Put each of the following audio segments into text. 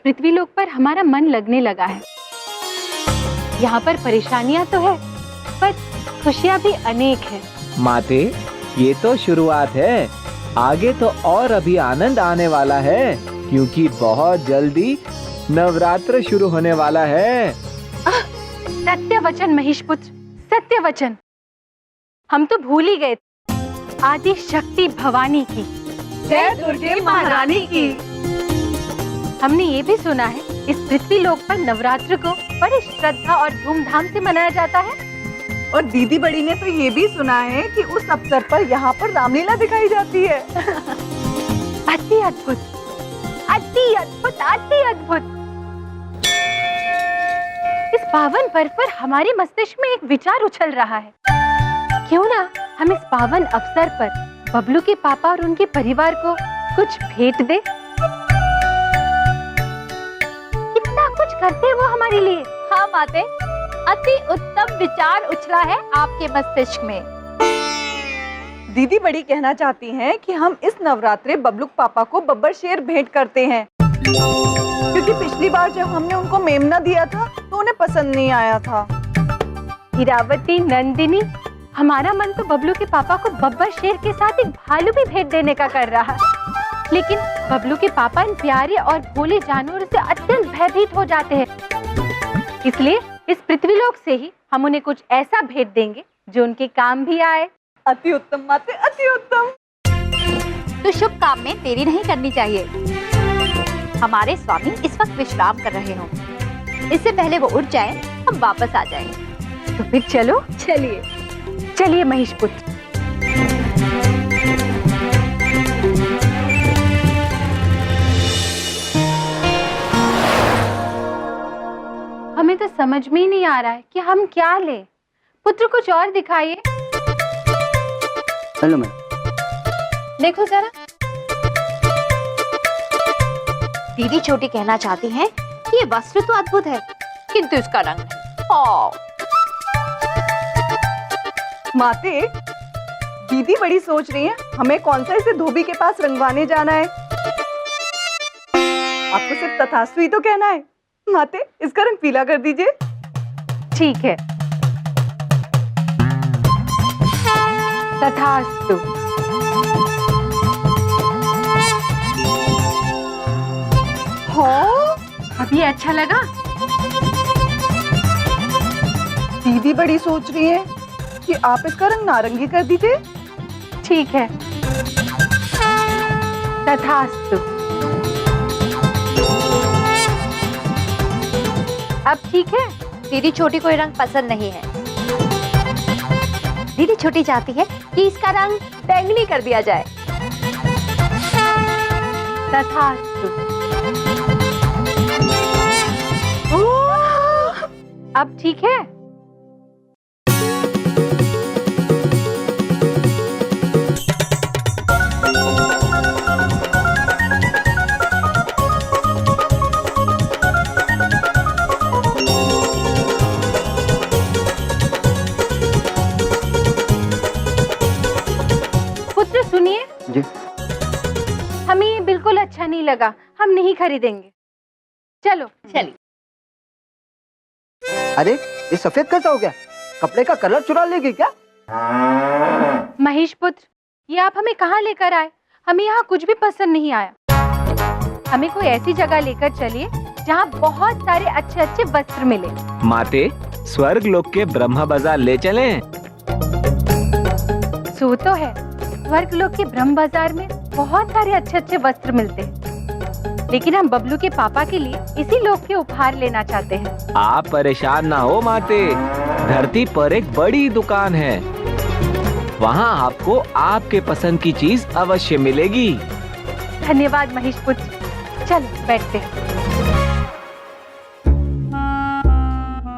पृथ्वीलोक पर हमारा मन लगने लगा है। यहाँ पर परेशानियाँ तो है, पर खुशियाँ भी अनेक हैं। माते, ये तो शुरुआत है, आगे तो और अभी आनंद आने वाला है, क्योंकि बहुत जल्दी नवरात्र शुरू होने वाला है। सत्य वचन महेशपुत्र, सत्य वचन। हम तो भूल ही गए आदि शक्ति भवानी की, जय दुर्गे महारानी की। हमने ये भी सुना है इस पृथ्वीलोक पर नवरात्र को बड़ी श्रद्धा और धूमधाम से मनाया जाता है। और दीदी बड़ी ने तो ये भी सुना है कि उस अवसर पर यहाँ पर रामलीला दिखाई जाती है। अति अद्भुत, अति अद्भुत, अति अद्भुत। इस पावन पर्व पर हमारे मस्तिष्क में एक विचार उछल रहा है। क्यों ना हम इस पावन अवसर पर बबलू के पापा और उनके परिवार को कुछ भेंट दे। कितना कुछ करते हैं वो हमारे लिए। हाँ माते, अति उत्तम विचार उछला है आपके मस्तिष्क में। दीदी बड़ी कहना चाहती हैं कि हम इस नवरात्रे बबलू पापा को बब्बर शेर भेंट करते हैं, क्योंकि पिछली बार जब हमने उनको मेमना दिया था तो उन्हें पसंद नहीं आया था। इरावती, नंदिनी, हमारा मन तो बबलू के पापा को बब्बर शेर के साथ एक भालू भी भेंट देने का कर रहा है, लेकिन बबलू के पापा इन प्यारे और भोले जानवरों से अत्यंत भयभीत हो जाते हैं। इसलिए इस पृथ्वीलोक से ही हम उन्हें कुछ ऐसा भेंट देंगे जो उनके काम भी आए। अति उत्तम माते, अति उत्तम। तो शुभ काम में देरी नहीं करनी चाहिए। हमारे स्वामी इस वक्त विश्राम कर रहे हो, इससे पहले वो उठ जाएं, हम वापस आ जाएंगे। तो फिर चलो, चलिए चलिए महेशपुत्र। हमें तो समझ में ही नहीं आ रहा है कि हम क्या लें। पुत्र कुछ और दिखाइए। Hello ma'am. देखो जरा। दीदी छोटी कहना चाहती हैं कि ये वस्त्र तो अद्भुत है, किंतु इसका रंग नहीं। माते, दीदी बड़ी सोच रही है हमें कौन सा इसे धोबी के पास रंगवाने जाना है। आपको सिर्फ तथास्तु ही तो कहना है। माते, इसका रंग पीला कर दीजिए। ठीक है, तथास्तु। हाँ, अभी अच्छा लगा? दीदी बड़ी सोच रही है कि आप इसका रंग नारंगी कर दीजिए। ठीक है, तथास्तु। अब ठीक है? दीदी छोटी को ये रंग पसंद नहीं है। दीदी छोटी चाहती है कि इसका रंग बैंगनी कर दिया जाए। तथास्तु। अब ठीक है? पुत्र सुनिए जी। हमें ये बिल्कुल अच्छा नहीं लगा, हम नहीं खरीदेंगे। चलो चलिए। अरे ये सफेद कैसा हो गया? कपड़े का कलर चुरा लेगी क्या? महेश पुत्र, ये आप हमें कहाँ लेकर आए? हमें यहाँ कुछ भी पसंद नहीं आया। हमें कोई ऐसी जगह लेकर चलिए जहाँ बहुत सारे अच्छे अच्छे वस्त्र मिले। माते, स्वर्ग लोक के ब्रह्मा बाजार ले चलें? सो तो है, स्वर्ग लोक के ब्रह्म बाजार में बहुत सारे अच्छे अच्छे वस्त्र मिलते हैं, लेकिन हम बबलू के पापा के लिए इसी लोक के उपहार लेना चाहते हैं। आप परेशान ना हो माते, धरती पर एक बड़ी दुकान है, वहाँ आपको आपके पसंद की चीज अवश्य मिलेगी। धन्यवाद महेश पुत्र, चलो बैठते हैं।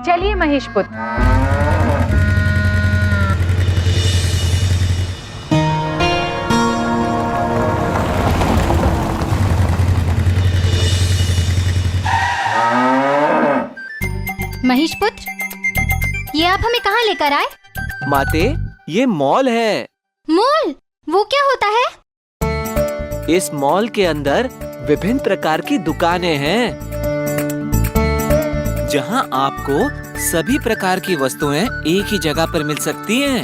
चलिए महेश पुत्र। महेश पुत्र, ये आप हमें कहाँ लेकर आए? माते, ये मॉल है। मॉल? वो क्या होता है? इस मॉल के अंदर विभिन्न प्रकार की दुकानें हैं। जहां आपको सभी प्रकार की वस्तुएं एक ही जगह पर मिल सकती हैं।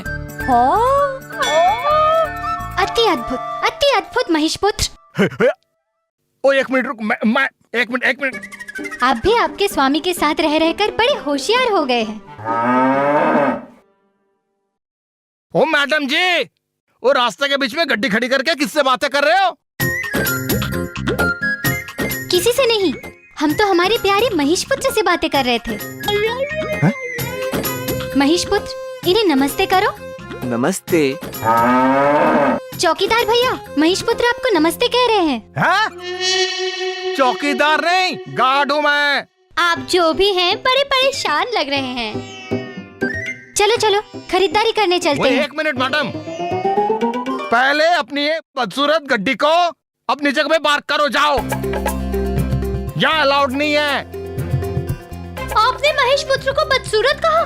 अति अद्भुत महेश पुत्र। ओ एक मिनट रुक, मैं एक मिनट। आप भी आपके स्वामी के साथ रह रहकर बड़े होशियार हो गए हैं। ओ मैडम जी, वो रास्ते के बीच में गड्डी खड़ी करके किससे बातें कर रहे हो? किसी से नहीं, हम तो हमारे प्यारे महेश पुत्र से बातें कर रहे थे। महेश पुत्र, इन्हें नमस्ते करो। नमस्ते। चौकीदार भैया, महेश पुत्र आपको नमस्ते कह रहे हैं। चौकीदार नहीं, गार्ड हूँ मैं। आप जो भी हैं बड़े परेशान लग रहे हैं। चलो चलो खरीदारी करने चलते हैं। एक मिनट मैडम, पहले अपनी बदसूरत गड्डी को अपनी जगह पे पार्क करो, जाओ। यहाँ अलाउड नहीं है। आपने महेश पुत्र को बदसूरत कहा?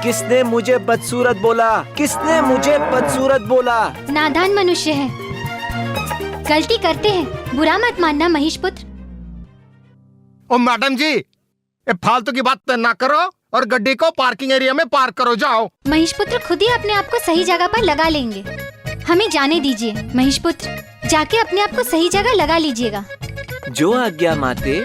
किसने मुझे बदसूरत बोला? किसने मुझे बदसूरत बोला? नादान मनुष्य है, गलती करते हैं, बुरा मत मानना महेश पुत्र। ओ मैडम जी, ये फालतू की बात ना करो और गड्डी को पार्किंग एरिया में पार्क करो, जाओ। महेश पुत्र खुद ही अपने आप को सही जगह पर लगा लेंगे, हमें जाने दीजिए। महेश पुत्र, जाके अपने आप को सही जगह लगा लीजिएगा। जो आज्ञा माते।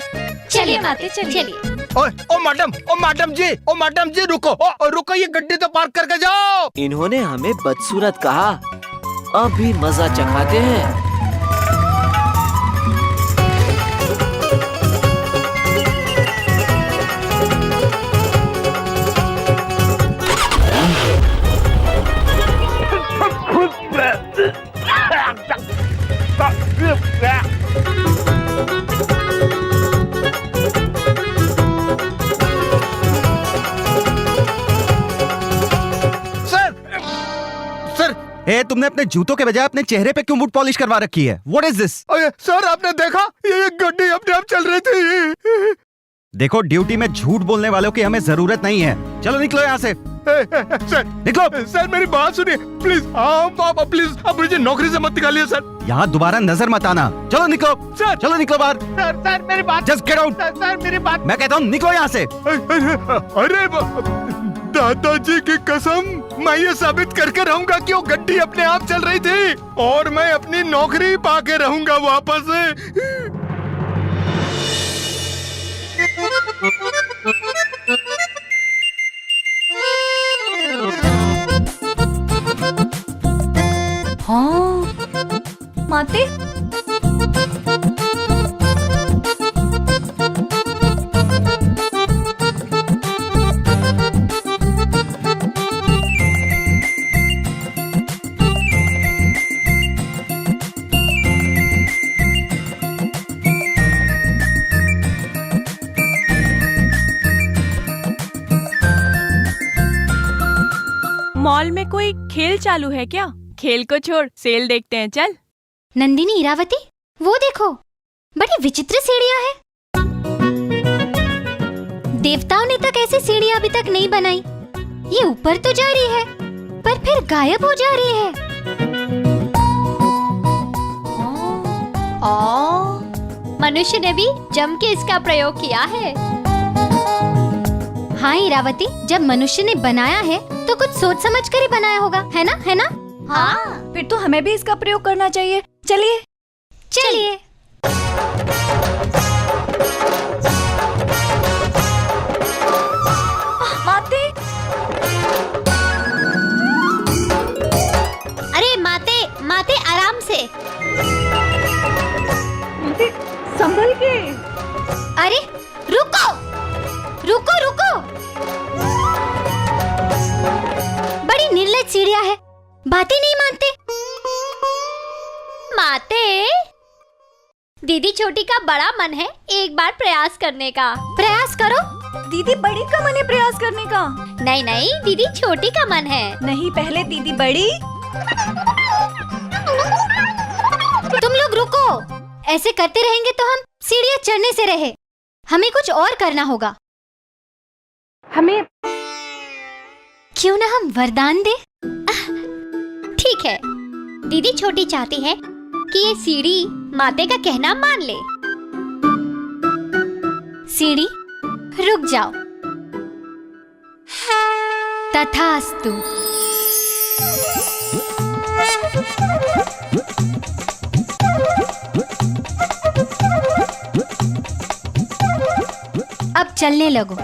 चलिए माते, चलिए। ओ मैडम जी रुको, रुको, ये गड्डी तो पार्क करके जाओ। इन्होंने हमें बदसूरत कहा, अभी मजा चखाते हैं। ए, तुमने अपने जूतों के बजाय अपने चेहरे पे क्यों बूट पॉलिश करवा रखी है? What is this? सर आपने देखा, ये गड्डी अपने आप चल रही थी। देखो, ड्यूटी में झूठ बोलने वालों की हमें जरूरत नहीं है। चलो निकलो यहाँ से। सर निकलो। सर मेरी बात सुनिए प्लीज, प्लीज आप मुझे नौकरी से मत निकालिए सर। यहाँ दोबारा नजर मत आना। चलो निकलो सर, चलो निकलो बाहर। सर मेरी बात, जस्ट गेट आउट। सर मेरी बात, मैं कहता हूँ निकलो यहाँ से। अरे दादाजी की कसम, मैं ये साबित करके रहूंगा कि वो गड्डी अपने आप चल रही थी और मैं अपनी नौकरी पाके रहूंगा वापस। हाँ माते, मॉल में कोई खेल चालू है क्या? खेल को छोड़ सेल देखते हैं, चल। नंदिनी, इरावती, वो देखो, बड़ी विचित्र सीढ़ियाँ हैं। देवताओं ने तक ऐसी सीढ़ियाँ अभी तक नहीं बनाई। ये ऊपर तो जा रही है पर फिर गायब हो जा रही है। मनुष्य ने भी जम के इसका प्रयोग किया है। हाँ इरावती, जब मनुष्य ने बनाया है तो कुछ सोच समझ कर ही बनाया होगा, है ना? है ना? हाँ, फिर तो हमें भी इसका प्रयोग करना चाहिए। चलिए चलिए। माते, अरे माते, माते आराम से। माते संभल के। अरे रुको रुको रुको, बड़ी निर्लज सीढ़ियाँ है, बातें नहीं मानते। माते, दीदी छोटी का बड़ा मन है एक बार प्रयास करने का। प्रयास करो। दीदी बड़ी का मन है प्रयास करने का? नहीं नहीं, दीदी छोटी का मन है। नहीं, पहले दीदी बड़ी। तुम लोग रुको, ऐसे करते रहेंगे तो हम सीढ़ियाँ चढ़ने से रहे। हमें कुछ और करना होगा। हमें क्यों ना हम वरदान दे? ठीक है, दीदी छोटी चाहती है कि ये सीढ़ी माते का कहना मान ले। सीढ़ी रुक जाओ। तथास्तु। अब चलने लगो।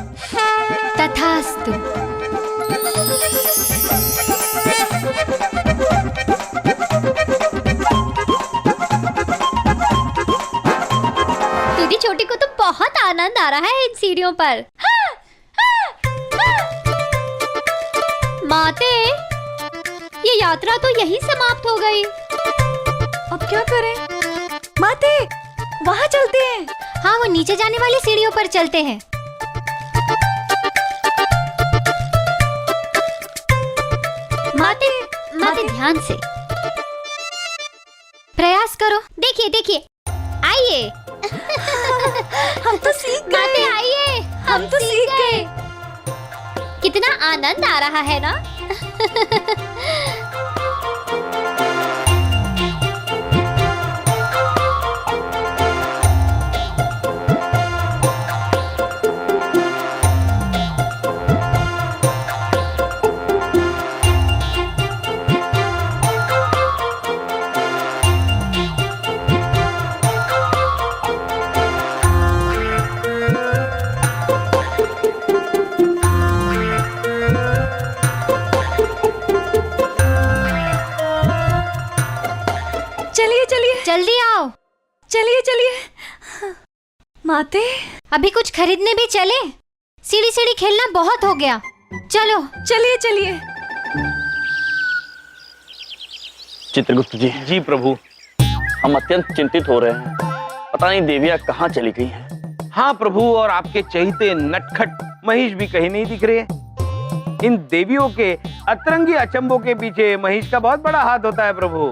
तथास्तु। दीदी छोटी को तो बहुत आनंद आ रहा है इन सीढ़ियों पर। माते, ये यात्रा तो यहीं समाप्त हो गई। अब क्या करें? माते, वहाँ चलते हैं। हाँ, वो नीचे जाने वाली सीढ़ियों पर चलते हैं। माते ध्यान से प्रयास करो। देखिए देखिए, आइए। हम तो सीख गए। माते आइए, हम तो सीख गए। कितना आनंद आ रहा है ना। जल्दी आओ। चलिए चलिए। माते, अभी कुछ खरीदने भी चले। सीढ़ी सीढ़ी खेलना बहुत हो गया। चलो चलिए चलिए। चित्रगुप्त जी। जी प्रभु। हम अत्यंत चिंतित हो रहे हैं, पता नहीं देवियाँ कहाँ चली गई हैं। हाँ प्रभु, और आपके चहीते नटखट महिष भी कहीं नहीं दिख रहे। इन देवियों के अतरंगी अचंभों के पीछे महिष का बहुत बड़ा हाथ होता है प्रभु।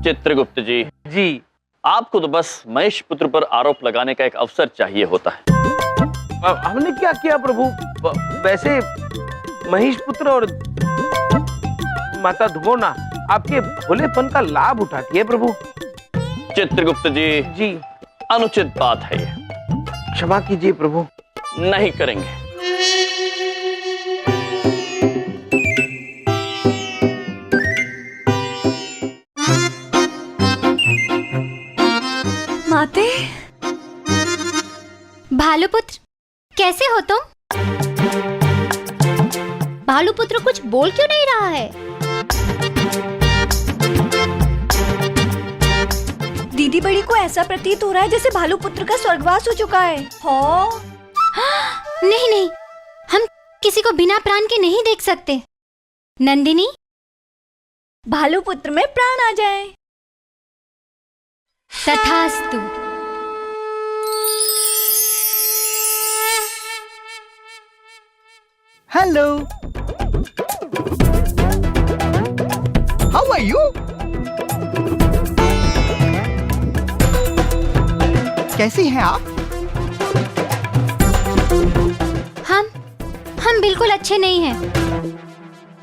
चित्रगुप्त जी। जी। आपको तो बस महेश पुत्र पर आरोप लगाने का एक अवसर चाहिए होता है। हमने क्या किया प्रभु? वैसे महेश पुत्र और माता धुमोना आपके भोलेपन का लाभ उठाती है प्रभु। चित्रगुप्त जी। जी। अनुचित बात है ये। क्षमा कीजिए प्रभु। नहीं करेंगे। माते। भालुपुत्र, कैसे हो तुम? भालुपुत्र कुछ बोल क्यों नहीं रहा है? दीदी बड़ी को ऐसा प्रतीत हो रहा है जैसे भालुपुत्र का स्वर्गवास हो चुका है। हो? नहीं नहीं, हम किसी को बिना प्राण के नहीं देख सकते। नंदिनी, भालुपुत्र में प्राण आ जाए। तथास्तु। Hello, how are you? कैसी हैं आप? हम बिल्कुल अच्छे नहीं हैं।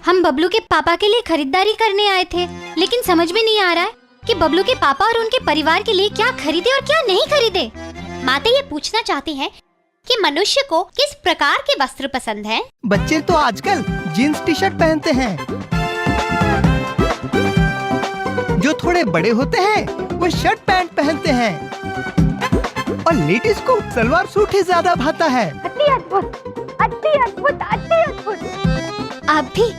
हम बबलू के पापा के लिए खरीदारी करने आए थे, लेकिन समझ में नहीं आ रहा है कि बबलू के पापा और उनके परिवार के लिए क्या खरीदे और क्या नहीं खरीदे। माते ये पूछना चाहती हैं कि मनुष्य को किस प्रकार के वस्त्र पसंद हैं? बच्चे तो आजकल जीन्स टी शर्ट पहनते हैं। जो थोड़े बड़े होते हैं वो शर्ट पैंट पहनते हैं, और लेडीज को सलवार सूट ही ज्यादा भाता है। अति अद्भुत, अति अद्भुत, अति अद्भुत। आप भी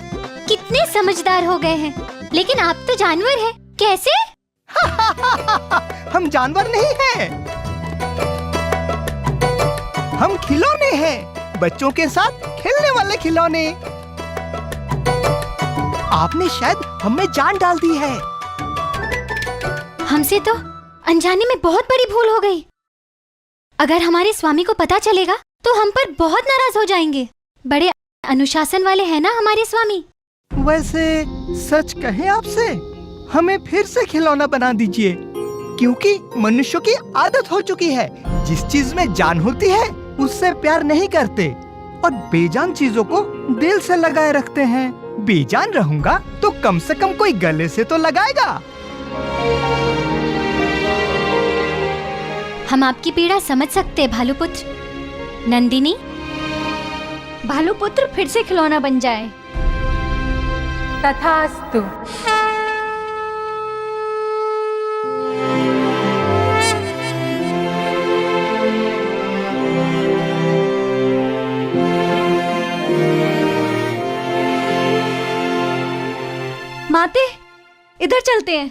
कितने समझदार हो गए हैं, लेकिन आप तो जानवर हैं। कैसे? हम जानवर नहीं हैं, हम खिलौने हैं, बच्चों के साथ खेलने वाले खिलौने। आपने शायद हमें जान डाल दी है। हमसे तो अनजाने में बहुत बड़ी भूल हो गई। अगर हमारे स्वामी को पता चलेगा तो हम पर बहुत नाराज हो जाएंगे। बड़े अनुशासन वाले हैं ना हमारे स्वामी। वैसे सच कहें आपसे, हमें फिर से खिलौना बना दीजिए, क्योंकि मनुष्यों की आदत हो चुकी है, जिस चीज में जान होती है उससे प्यार नहीं करते और बेजान चीजों को दिल से लगाए रखते हैं। बेजान रहूंगा तो कम से कम कोई गले से तो लगाएगा। हम आपकी पीड़ा समझ सकते हैं भालुपुत्र, नंदिनी, भालू पुत्र फिर से खिलौना बन जाए। तथास्तु। माते, इधर चलते हैं।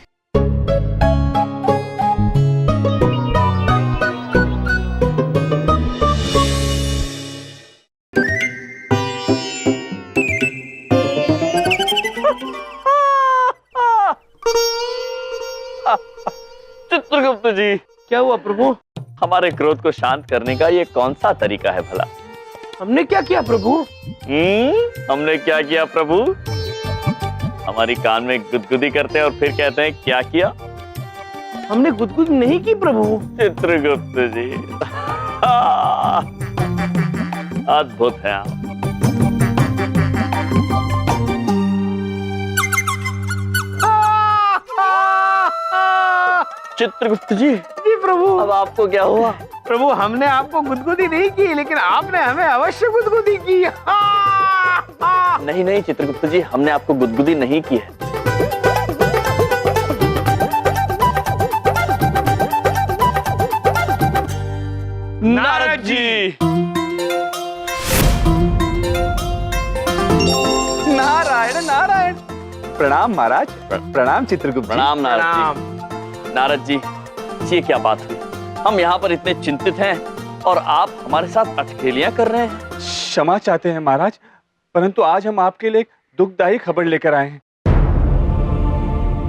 चित्रगुप्त जी, क्या हुआ प्रभु? हमारे क्रोध को शांत करने का ये कौन सा तरीका है भला? हमने क्या किया प्रभु? हमने क्या किया प्रभु? हमारी कान में गुदगुदी करते हैं और फिर कहते हैं क्या किया? हमने गुदगुदी नहीं की प्रभु। चित्रगुप्त जी, अद्भुत है आप। चित्रगुप्त जी। जी प्रभु। अब आपको क्या हुआ? प्रभु, हमने आपको गुदगुदी नहीं की, लेकिन आपने हमें अवश्य गुदगुदी की। नहीं नहीं चित्रगुप्त जी, हमने आपको गुदगुदी नहीं की है। नारद जी। नारायण नारायण। प्रणाम महाराज। प्रणाम चित्रगुप्त। प्रणाम नारद जी। नारद जी, ये क्या बात हुई? हम यहाँ पर इतने चिंतित हैं और आप हमारे साथ अटखेलियां कर रहे हैं। क्षमा चाहते हैं महाराज, परंतु आज हम आपके लिए एक दुखदायी खबर लेकर आए हैं।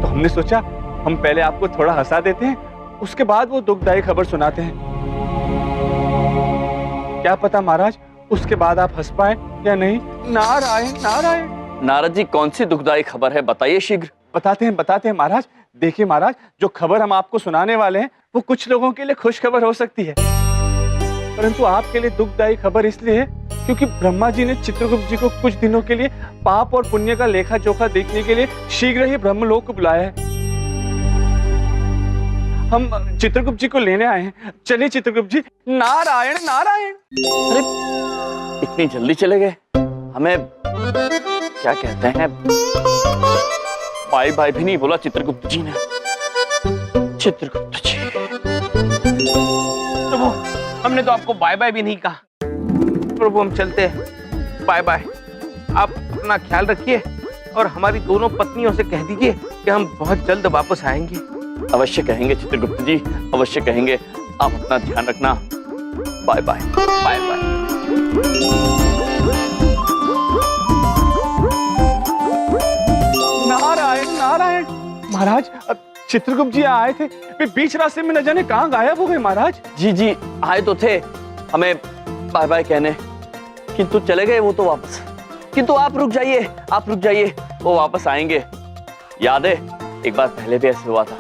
तो हमने सोचा हम पहले आपको थोड़ा हंसा देते हैं, उसके बाद वो दुखदायी खबर सुनाते हैं। क्या पता महाराज, उसके बाद आप हंस पाए या नहीं। नारायण नारायण। नारद जी, कौन सी दुखदायी खबर है, बताइए शीघ्र। बताते हैं महाराज। देखिए महाराज, जो खबर हम आपको सुनाने वाले हैं वो कुछ लोगों के लिए खुश खबर हो सकती है, परंतु आपके लिए दुखदायी खबर इसलिए है क्योंकि ब्रह्मा जी ने चित्रगुप्त जी को कुछ दिनों के लिए पाप और पुण्य का लेखा जोखा देखने के लिए शीघ्र ही ब्रह्मलोक को बुलाया है। हम चित्रगुप्त जी को लेने आए हैं। चलिए चित्रगुप्त जी। नारायण नारायण। अरे, इतनी जल्दी चले गए? हमें क्या कहते हैं, बाय बाय भी नहीं बोला चित्रगुप्त जी ने। चित्रगुप्त जी। प्रभु, हमने तो आपको बाय बाय भी नहीं कहा। प्रभु, हम चलते हैं। Bye bye. आप अपना ख्याल रखिए और हमारी दोनों पत्नियों से कह दीजिए कि हम बहुत जल्द वापस आएंगे। अवश्य कहेंगे चित्रगुप्त जी, अवश्य कहेंगे। आप अपना ध्यान रखना। Bye bye. Bye bye. Narayan Narayan. महाराज, चित्रगुप्त जी आए थे, वे बीच रास्ते में न जाने कहाँ गायब हो गए महाराज। जी जी, आए तो थे हमें बाय बाय कहने, किंतु चले गए वो तो वापस। किंतु आप रुक जाइए, आप रुक जाइए, वो वापस आएंगे। याद है, एक बार पहले भी ऐसे हुआ था।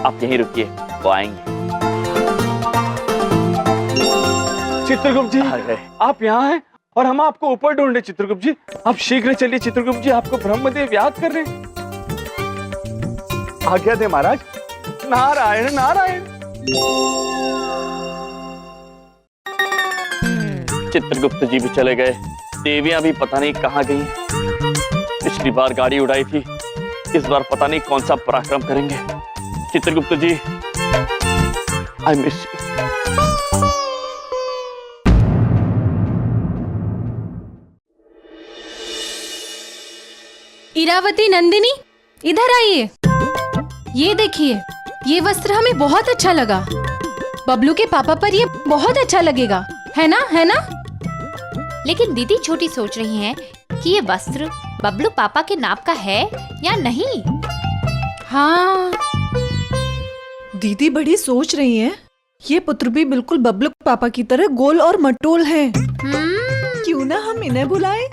आप यहीं रुकिए, वो आएंगे। चित्रगुप्त जी, आप यहाँ हैं और हम आपको ऊपर ढूंढ रहे। चित्रगुप्त जी, आप शीघ्र चलिए। चित्रगुप्त जी, आपको ब्रह्मदेव याद कर रहे हैं। आज्ञा दे महाराज। नारायण नारायण। चित्रगुप्त जी भी चले गए, देवियां भी पता नहीं कहाँ गई। पिछली बार गाड़ी उड़ाई थी, इस बार पता नहीं कौन सा पराक्रम करेंगे। Chitragupt ji, I miss you. Iravati, Nandini, इधर आइए। ये देखिए, ये वस्त्र हमें बहुत अच्छा लगा। बबलू के पापा पर ये बहुत अच्छा लगेगा, है ना, है ना? लेकिन दीदी छोटी सोच रही हैं कि ये वस्त्र बबलू पापा के नाप का है या नहीं। हाँ, दीदी बड़ी सोच रही हैं। ये पुत्र भी बिल्कुल बबलू पापा की तरह गोल और मटोल हैं। क्यों ना हम इन्हें बुलाएं?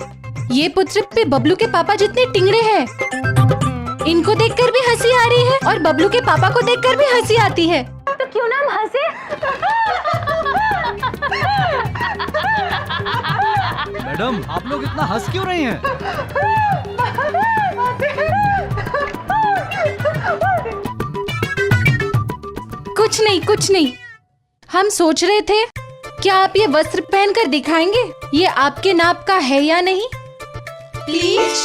ये पुत्र पे बबलू के पापा जितने टिंगरे हैं। इनको देखकर भी हंसी आ रही है और बबलू के पापा को देखकर भी हंसी आती है। तो क्यों ना हम हंसे? मैडम, आप लोग इतना हंस क्यों रही हैं? कुछ नहीं, कुछ नहीं। हम सोच रहे थे क्या आप ये वस्त्र पहनकर दिखाएंगे ये आपके नाप का है या नहीं? Please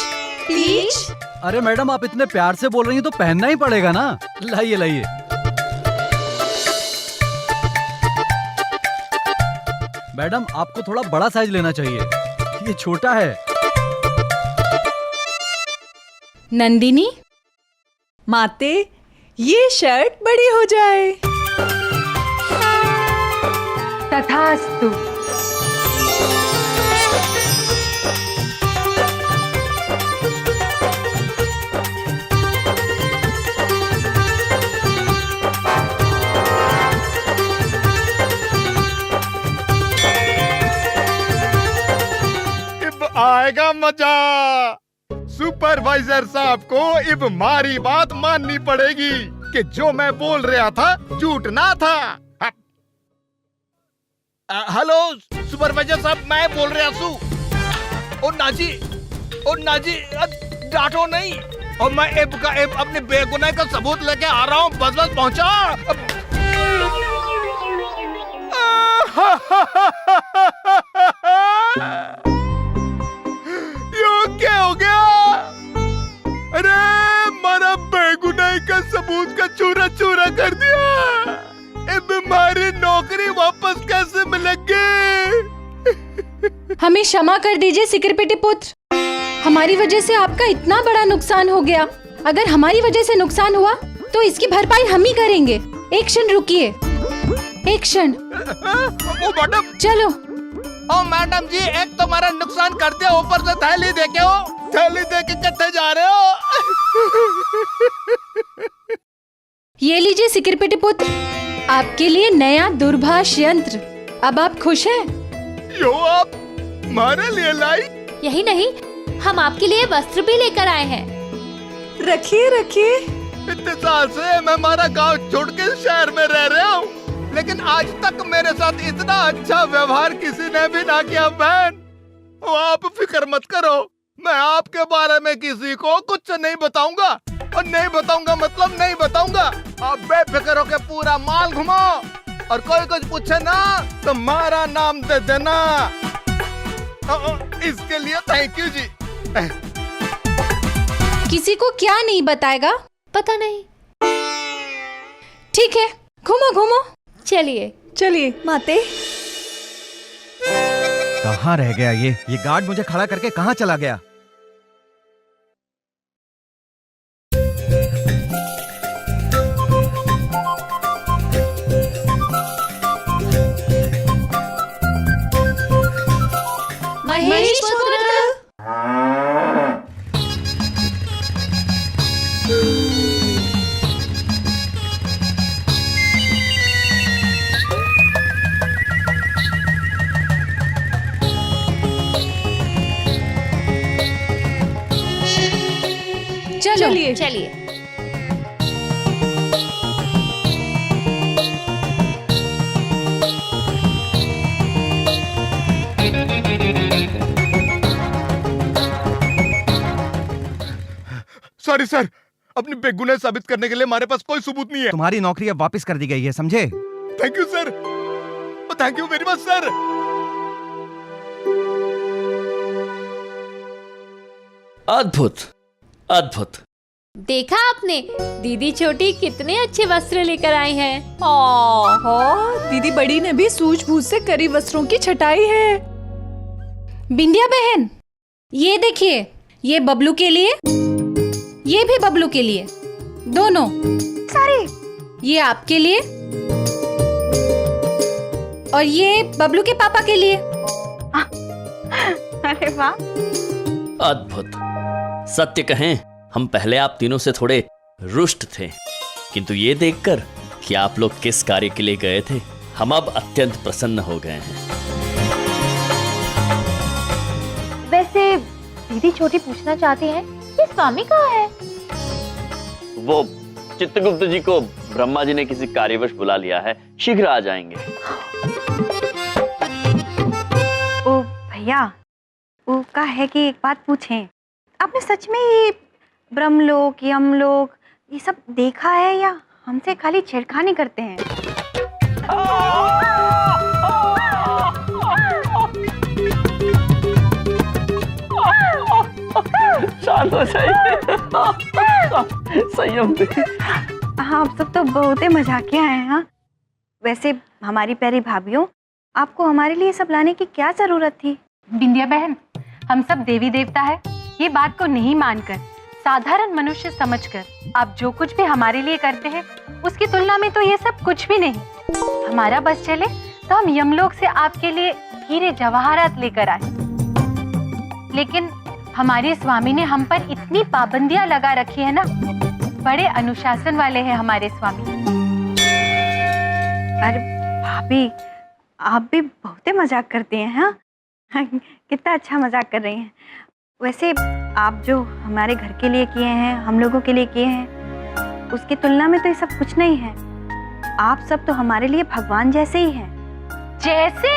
please. अरे मैडम, आप इतने प्यार से बोल रही हैं तो पहनना ही पड़ेगा ना। लाइए लाइए। मैडम, आपको थोड़ा बड़ा साइज लेना चाहिए, ये छोटा है। नंदिनी, माते, ये शर्ट बड़ी हो जाए। तथास्तु। अब आएगा मजा। सुपरवाइजर साहब को अब हमारी बात माननी पड़ेगी कि जो मैं बोल रहा था झूठ ना था। हेलो सुपरवाइजर साहब, मैं बोल रहा हूँ। ओ नाजी, डांटो नहीं। और मैं अब अपने बेगुनाह का सबूत लेके आ रहा हूँ। बस पहुंचा। ये क्या हो गया? अरे मारा बेगुनाही का सबूत का चूरा चूरा कर दिया। अब हमारी नौकरी वापस कैसे मिलेगी? हमें क्षमा कर दीजिए सिकरपिटी पुत्र, हमारी वजह से आपका इतना बड़ा नुकसान हो गया। अगर हमारी वजह से नुकसान हुआ तो इसकी भरपाई हम ही करेंगे। एक क्षण रुकिए, एक क्षण। ओ मैडम, चलो। ओ मैडम जी, एक तो हमारा नुकसान कर दिया, ऊपर से थैली देके हो। थैली देके कितने जा रहे हो? ये लीजिए सिकरपिटी पुत्र, आपके लिए नया दूरभाष यंत्र। अब आप खुश हैं? यो आप हमारे लिए लाई? यही नहीं, हम आपके लिए वस्त्र भी लेकर आए हैं। रखिए रखिए। इतने साल से मैं हमारा गांव छोड़ के शहर में रह रहा हूँ, लेकिन आज तक मेरे साथ इतना अच्छा व्यवहार किसी ने भी ना किया। बहन, आप फिक्र मत करो, मैं आपके बारे में किसी को कुछ नहीं बताऊंगा। और नहीं बताऊंगा मतलब नहीं बताऊंगा। आप बेफिक्र होके पूरा माल घुमाओ, और कोई कुछ पूछे ना तो हमारा नाम दे देना। इसके लिए थैंक यू जी। किसी को क्या नहीं बताएगा? पता नहीं। ठीक है, घूमो घूमो। चलिए चलिए माते। कहाँ रह गया ये गार्ड मुझे खड़ा करके कहाँ चला गया? महेश पुत्र। चलिए चलिए। सॉरी सर, अपनी बेगुनाह साबित करने के लिए हमारे पास कोई सबूत नहीं है। तुम्हारी नौकरी अब वापस कर दी गई है, समझे? Thank you sir, thank you very much sir. अद्भुत अद्भुत। देखा आपने, दीदी छोटी कितने अच्छे वस्त्र लेकर आई हैं। दीदी बड़ी ने भी सूझबूझ से करी वस्त्रों की छटाई है। बिंदिया बहन, ये देखिए, ये बबलू के लिए, ये भी बबलू के लिए, दोनों सारे। ये आपके लिए और ये बबलू के पापा के लिए। अरे वाह, अद्भुत। सत्य कहें, हम पहले आप तीनों से थोड़े रुष्ट थे, किंतु ये देखकर कि आप लोग किस कार्य के लिए गए थे, हम अब अत्यंत प्रसन्न हो गए हैं। वैसे दीदी छोटी पूछना चाहती है कि स्वामी कहाँ है? वो चित्रगुप्त जी को ब्रह्मा जी ने किसी कार्यवश बुला लिया है, शीघ्र आ जाएंगे। ओ भैया, वो का है कि एक बात पूछें, आपने सच में ये ब्रह्मलोक, यमलोक ये सब देखा है या हमसे खाली छेड़खानी करते हैं? संयम से। आप सब तो बहुत ही मजाकिया हैं। हाँ, वैसे हमारी प्यारी भाभीयों, आपको हमारे लिए सब लाने की क्या जरूरत थी? बिंदिया बहन, हम सब देवी देवता है, ये बात को नहीं मानकर, साधारण मनुष्य समझकर आप जो कुछ भी हमारे लिए करते हैं उसकी तुलना में तो ये सब कुछ भी नहीं। हमारा बस चले तो हम यमलोक से आपके लिए हीरे जवाहरात लेकर आए, लेकिन हमारे स्वामी ने हम पर इतनी पाबंदियां लगा रखी है ना, बड़े अनुशासन वाले हैं हमारे स्वामी। अरे भाभी, आप भी बहुत ही मजाक करती हैं। हाँ, कितना अच्छा मजाक कर रही हैं। वैसे आप जो हमारे घर के लिए किए हैं, हम लोगों के लिए किए हैं, उसकी तुलना में तो ये सब कुछ नहीं है। आप सब तो हमारे लिए भगवान जैसे ही हैं। जैसे?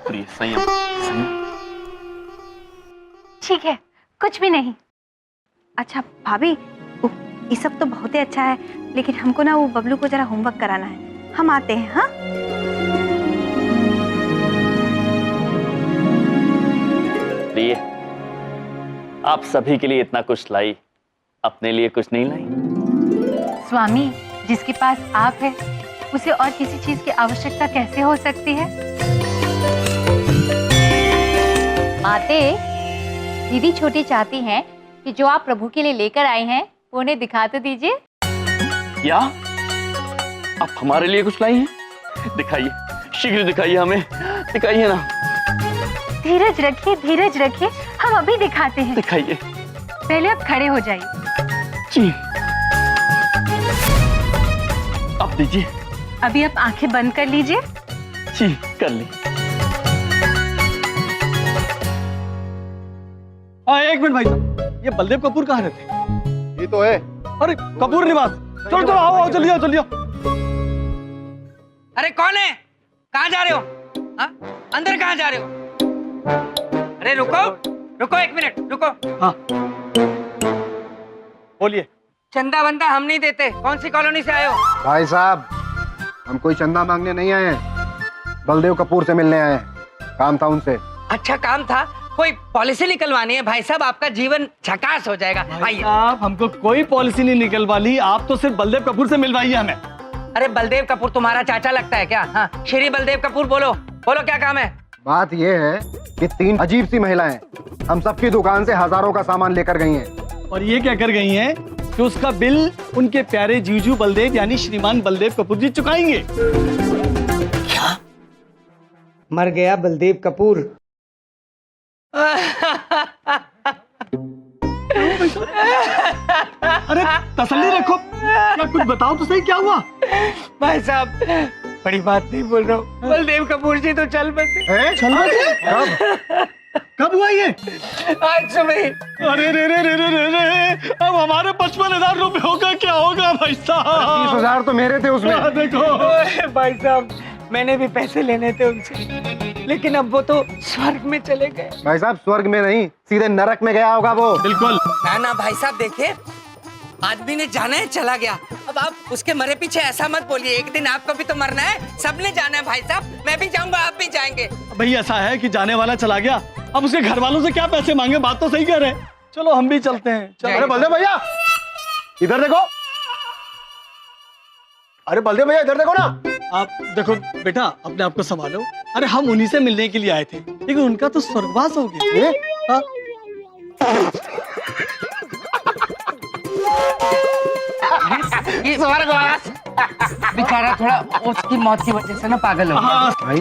प्रिय, संयम, संयम। ठीक है, कुछ भी नहीं। अच्छा भाभी, ये सब तो बहुत ही अच्छा है, लेकिन हमको ना वो बबलू को जरा होमवर्क कराना है। हम आते हैं। हाँ, प्रिय, आप सभी के लिए इतना कुछ लाई, अपने लिए कुछ नहीं लाई? स्वामी, जिसके पास आप है उसे और किसी चीज की आवश्यकता कैसे हो सकती है? माते, दीदी छोटी चाहती हैं कि जो आप प्रभु के लिए लेकर आए हैं वो उन्हें दिखा तो दीजिए। क्या आप हमारे लिए कुछ लाई हैं? दिखाइए, शीघ्र दिखाइए, हमें दिखाइए ना। धीरज रखिए, धीरज रखिए, हम अभी दिखाते हैं। दिखाइए। पहले आप खड़े हो जाइए। जी, अब दीजिए। अभी आप आंखें बंद कर लीजिए। जी, कर ली। हाँ, एक मिनट भाई साहब, ये बलदेव कपूर कहाँ रहते? ये तो है। अरे कपूर निवास, चलो चलो आओ, आओ, जल्दी आओ, जल्दी आओ। अरे कौन है? कहाँ जा रहे हो? हाँ? अंदर कहाँ जा रहे हो? अरे रुको, रुको एक मिनट, रुको। हाँ, बोलिए। चंदा वंदा हम नहीं देते। कौन सी कॉलोनी से आए हो? भाई साहब, हम कोई चंदा मांगने नहीं आए हैं, बलदेव कपूर से मिलने आए हैं। काम था उनसे। अच्छा काम था? कोई पॉलिसी निकलवानी है भाई साहब, आपका जीवन झकास हो जाएगा। आइए। आप हमको कोई पॉलिसी नहीं निकलवानी, आप तो सिर्फ बलदेव कपूर से मिलवाइए हमें। अरे बलदेव कपूर तुम्हारा चाचा लगता है क्या? हाँ, श्री बलदेव कपूर, बोलो बोलो क्या काम है? बात ये है कि 3 अजीब सी महिलाएं हम सबकी दुकान से हजारों का सामान लेकर गई हैं। और ये क्या कर गई हैं कि उसका बिल उनके प्यारे जीजू बलदेव यानी श्रीमान बलदेव कपूर जी चुकाएंगे। क्या? मर गया बलदेव कपूर। अरे तसल्ली रखो, क्या कुछ बताओ तो सही, क्या हुआ? भाई साहब, बड़ी बात नहीं बोल रहा हूँ, बलदेव कपूर जी तो चल बसे। चल बसे? कब हुआ ये? आज सुबह। अरे रे रे रे रे रे रे, अब हमारे 55,000 रुपए होगा, क्या होगा भाई साहब? 30,000 तो मेरे थे उसमें। देखो भाई साहब, मैंने भी पैसे लेने थे उनसे, लेकिन अब वो तो स्वर्ग में चले गए। भाई साहब, स्वर्ग में नहीं, सीधे नरक में गया होगा वो। बिल्कुल। ना ना भाई साहब, देखिए आदमी ने जाना है, चला गया। अब आप उसके मरे पीछे ऐसा मत बोलिए, एक दिन आपको भी तो मरना है, सबने जाना है भाई साहब। मैं भी जाऊंगा, आप भी जाएंगे। भाई ऐसा है कि जाने वाला चला गया, अब उसके घर वालों से क्या पैसे मांगे, बात तो सही कह रहे हैं। चलो हम भी चलते हैं। चलो। अरे बलदेव भैया, इधर देखो। अरे बलदेव भैया, इधर देखो ना। आप देखो बेटा, अपने आप को संभालो। अरे हम उन्हीं से मिलने के लिए आए थे, लेकिन उनका तो स्वर्गवास हो गया। हाँ? ये स्वर्गवास बेचारा थोड़ा उसकी मौत की वजह से ना पागल हो गया। भाई,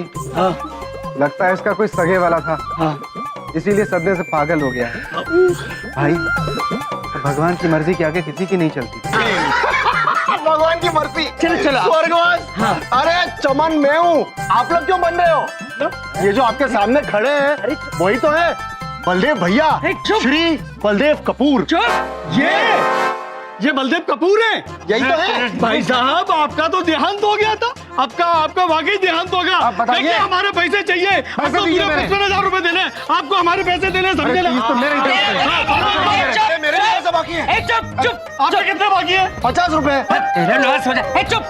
लगता है इसका कोई सगे वाला था, इसीलिए सदमे से पागल हो गया है। भाई, भगवान की मर्जी के आगे किसी की नहीं चलती। भगवान की मर्जी। चलो चलो। स्वर्गवास। अरे चमन मैं हूँ, आप लोग क्यों बन रहे हो? ये जो आपके सामने खड़े हैं वही तो है बलदेव भैया, श्री बलदेव कपूर। ये बलदेव कपूर है? यही तो है भाई साहब, आपका तो देहांत हो गया था। आपका वाकई देहांत होगा। बताइए, हमारे पैसे चाहिए। आपको पूरे 55,000 रुपए देने, आपको हमारे पैसे देने, समझे ना? मेरे पैसे बाकी है। चुप चुप। आपके कितने बाकी है? 50 रुपए। चुप,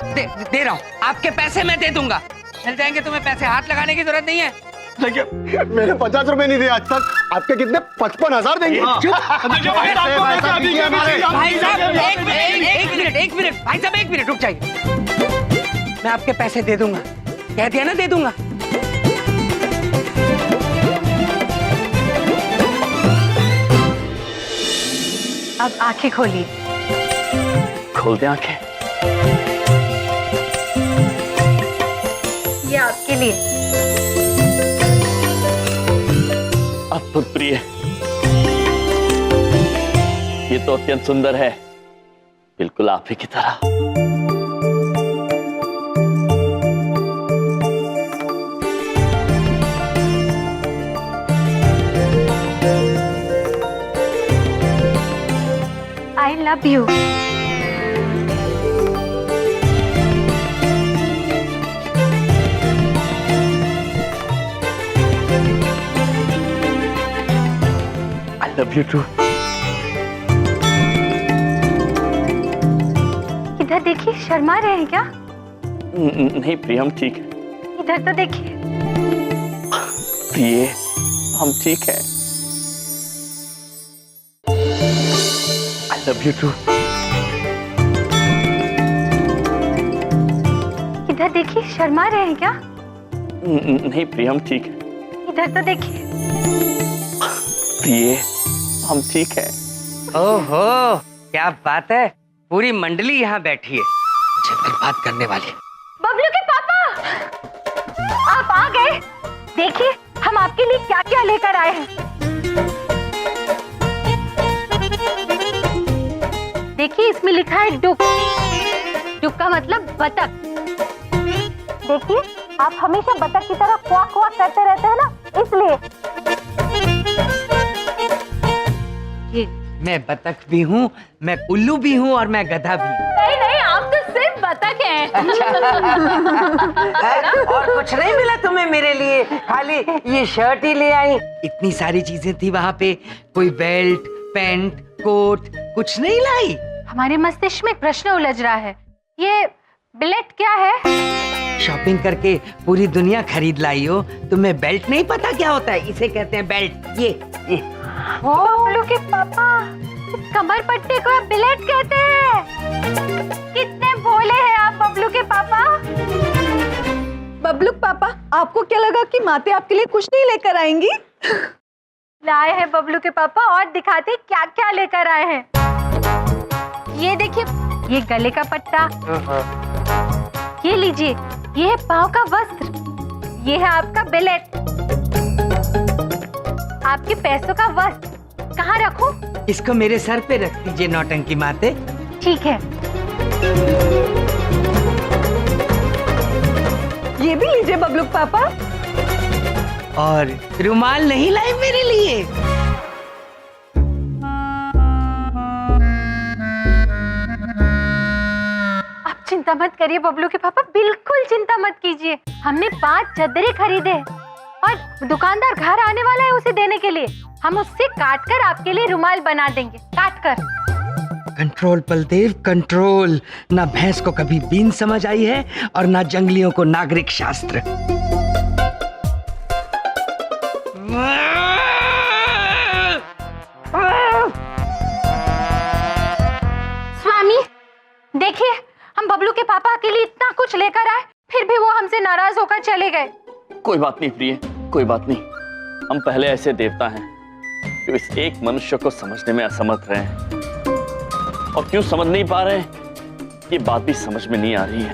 दे रहा हूँ। आपके पैसे मैं दे दूंगा, मिल जाएंगे। तुम्हें पैसे हाथ लगाने की जरूरत नहीं है। देखिए मैंने 50 रुपए नहीं दिए आज तक, आपके कितने 55,000 देंगे। भाई साहब एक मिनट भाई साहब, 1 मिनट रुक जाइए। मैं आपके पैसे दे दूंगा, कह दिया ना दे दूंगा। अब आंखें खोलिए। खोल दे आंखें। ये आपके लिए। अद्भुत प्रिय, ये तो अत्यंत सुंदर है, बिल्कुल आप ही की तरह। I love you. I love you too. इधर देखिए, शर्मा रहे हैं क्या? नहीं प्रिय, हम ठीक है। इधर तो देखिए। प्रिय, हम ठीक है। I love you too. इधर देखिए, शर्मा रहे हैं क्या? नहीं प्रिय, हम ठीक है। इधर तो देखिए। प्रिय, हम ठीक है। ओहो, क्या बात है, पूरी मंडली यहाँ बैठी है मुझे बर्बाद करने वाली। बबलू के पापा, आप आ गए। देखिए हम आपके लिए क्या क्या लेकर आए हैं। देखिए इसमें लिखा है डुक। डुक का मतलब बतख। देखिए आप हमेशा बतख की तरह क्वाक क्वाक करते रहते हैं ना, इसलिए। ये मैं बतख भी हूँ, मैं उल्लू भी हूँ और मैं गधा भी हूँ। नहीं नहीं, आप तो सिर्फ बतख हैं। और कुछ नहीं मिला तुम्हें मेरे लिए, खाली ये शर्ट ही ले आई। इतनी सारी चीजें थी वहाँ पे, कोई बेल्ट, पैंट, कोट, कुछ नहीं लाई। हमारे मस्तिष्क में एक प्रश्न उलझ रहा है, ये बिलेट क्या है? शॉपिंग करके पूरी दुनिया खरीद लाई हो, तुम्हें बेल्ट नहीं पता क्या होता है? इसे कहते हैं बेल्ट। ये बबलू के पापा, इस कमर पट्टे को बिलेट कहते हैं। कितने भोले हैं आप बबलू के पापा। बबलू पापा, आपको क्या लगा कि माते आपके लिए कुछ नहीं लेकर आएंगी? लाए हैं बबलू के पापा, और दिखाते क्या क्या लेकर आए हैं। ये देखिए, ये गले का पट्टा। ये लीजिए, ये है पाँव का वस्त्र। ये है आपका बिलेट। आपके पैसों का वस्त्र। कहाँ रखूं? इसको मेरे सर पे रख दीजिए नौटंकी माते। ठीक है। ये भी लीजिए बबलू पापा। और रुमाल नहीं लाए मेरे लिए? आप चिंता मत करिए बबलू के पापा, बिल्कुल चिंता मत कीजिए। हमने 5 चद्दरें खरीदे और दुकानदार घर आने वाला है उसे देने के लिए। हम उससे काट कर आपके लिए रुमाल बना देंगे, काट कर। Control Baldev control. ना भैंस को कभी बीन समझ आई है और ना जंगलियों को नागरिक शास्त्र। स्वामी देखिए, हम बबलू के पापा के लिए इतना कुछ लेकर आए, फिर भी वो हमसे नाराज होकर चले गए। कोई बात नहीं प्रिय, कोई बात नहीं। हम पहले ऐसे देवता हैं जो इस एक मनुष्य को समझने में असमर्थ रहे हैं, और क्यों समझ नहीं पा रहे ये बात भी समझ में नहीं आ रही है।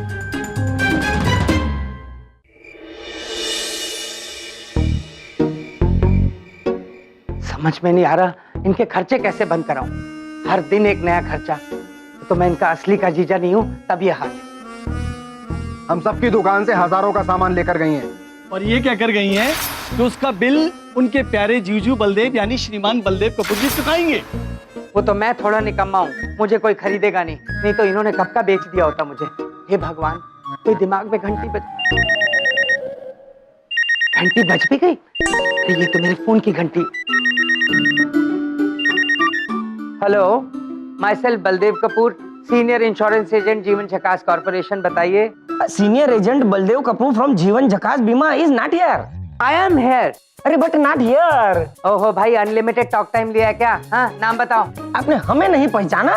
समझ में नहीं आ रहा इनके खर्चे कैसे बंद कराऊं। हर दिन एक नया खर्चा। तो मैं इनका असली का जीजा नहीं हूं, तब ये हाल। हम सबकी दुकान से हजारों का सामान लेकर गई हैं। और ये क्या कर गई हैं कि उसका बिल उनके प्यारे जीजू बलदेव यानी श्रीमान बलदेव कपूर जी चुकाएंगे। वो तो मैं थोड़ा निकम्मा हूँ, मुझे कोई खरीदेगा नहीं तो इन्होंने कब का बेच दिया होता मुझे। हे भगवान, कोई दिमाग में घंटी बज भी गई। ये तो मेरे फोन की घंटी। Hello, my self Baldev Kapoor, senior insurance agent जीवन झकास कॉर्पोरेशन। बताइए। Senior agent Baldev Kapoor from जीवन झकास बीमा is not here. I am here. अरे बट नॉट हियर। ओहो भाई, अनलिमिटेड टॉक टाइम लिया है क्या? हाँ, नाम बताओ। आपने हमें नहीं पहचाना?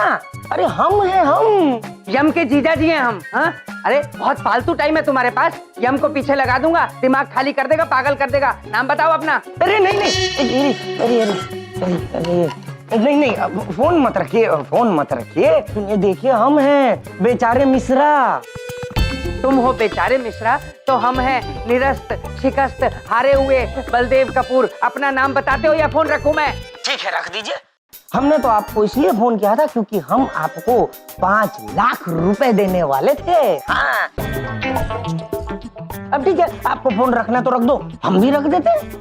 अरे हम हैं, हम यम के जीजा जी हैं हम। हाँ, अरे बहुत फालतू टाइम है तुम्हारे पास। यम को पीछे लगा दूंगा, दिमाग खाली कर देगा, पागल कर देगा। नाम बताओ अपना। अरे नहीं नहीं, अरे नहीं नहीं, फोन मत रखिए, फोन मत रखिए। ये देखिए, हम हैं बेचारे मिश्रा। तुम हो बेचारे मिश्रा, तो हम हैं निरस्त शिकस्त हारे हुए बलदेव कपूर। अपना नाम बताते हो या फोन रखूं मैं? ठीक है, रख दीजिए। हमने तो आपको इसलिए फोन किया था क्योंकि हम आपको 5 लाख रुपए देने वाले थे। हाँ। अब ठीक है, आपको फोन रखना तो रख दो, हम भी रख देते हैं।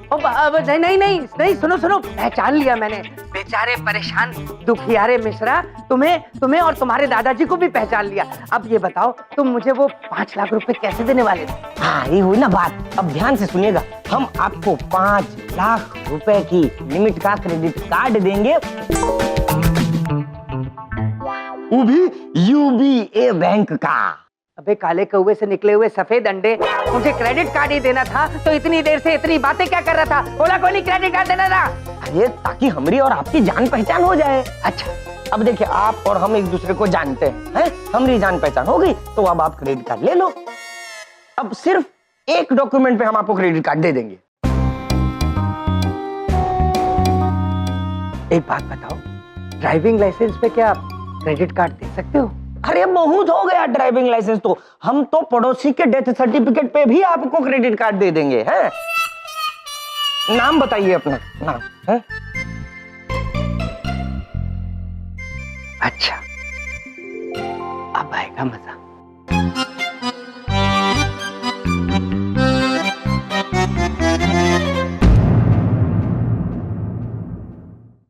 नहीं नहीं नहीं नहीं, सुनो सुनो, पहचान लिया मैंने। बेचारे परेशान दुखियारे मिश्रा, तुम्हें और तुम्हारे दादाजी को भी पहचान लिया। अब ये बताओ, तुम मुझे वो 5 लाख रुपए कैसे देने वाले थे? हाँ, ये हुई ना बात। अब ध्यान से सुनिएगा, हम आपको 5 लाख रुपए की लिमिट का क्रेडिट कार्ड देंगे, वो भी UBA बैंक का। अबे काले कौवे से निकले हुए सफेद अंडे, मुझे क्रेडिट कार्ड ही देना था तो इतनी देर से इतनी बातें क्या कर रहा था? बोला कोई क्रेडिट कार्ड देना था। अरे ताकि हमारी और आपकी जान पहचान हो जाए। अच्छा, अब देखिए, आप और हम एक दूसरे को जानते हैं, हमारी जान पहचान हो गई, तो अब आप क्रेडिट कार्ड ले लो। अब सिर्फ एक डॉक्यूमेंट पे हम आपको क्रेडिट कार्ड दे देंगे। एक बात बताओ, ड्राइविंग लाइसेंस पे क्या आप क्रेडिट कार्ड दे सकते हो? अरे बहुत हो गया ड्राइविंग लाइसेंस तो, हम तो पड़ोसी के डेथ सर्टिफिकेट पे भी आपको क्रेडिट कार्ड दे देंगे। हैं? नाम बताइए अपना नाम है? अच्छा, अब आएगा मजा।